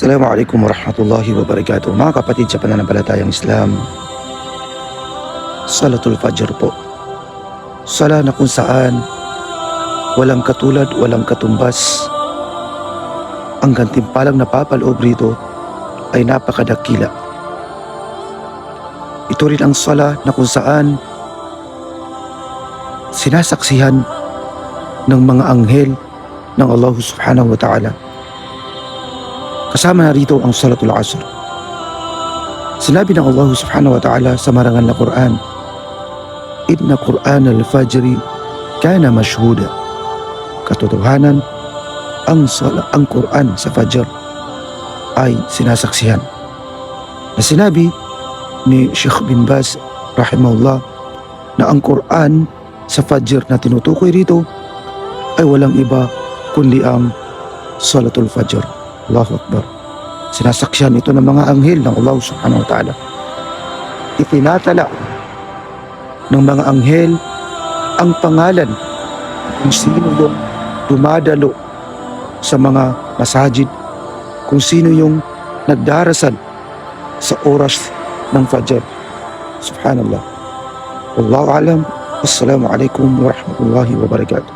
Assalamualaikum warahmatullahi wabarakatuh. Mga kapatid sa pananampalatayang Islam, Salatul Fajr po. Sala na kung saan walang katulad, walang katumbas. Ang gantimpalang napapaloob rito ay napakadakila. Ito rin ang sala na kung saan sinasaksihan ng mga anghel ng Allah subhanahu wa ta'ala. Kasama na rito ang Salatul Asr. Sinabi ng Allah subhanahu wa ta'ala sa marangal na Quran, Inna Quran al-Fajri kana mashhuda. Katotohanan, ang Quran sa Fajr ay sinasaksihan. Na sinabi ni Sheikh bin Baz rahimahullah na ang Quran sa Fajr na tinutukoy rito ay walang iba kundi ang Salatul Fajr. Allahu Akbar. Sinasaksyan ito ng mga anghel ng Allah subhanahu wa ta'ala. Itinatala ng mga anghel ang pangalan kung sino yung dumadalo sa mga masajid, kung sino yung nagdarasal sa oras ng Fajr. Subhanallah. Wallahu alam. Assalamualaikum warahmatullahi wabarakatuh.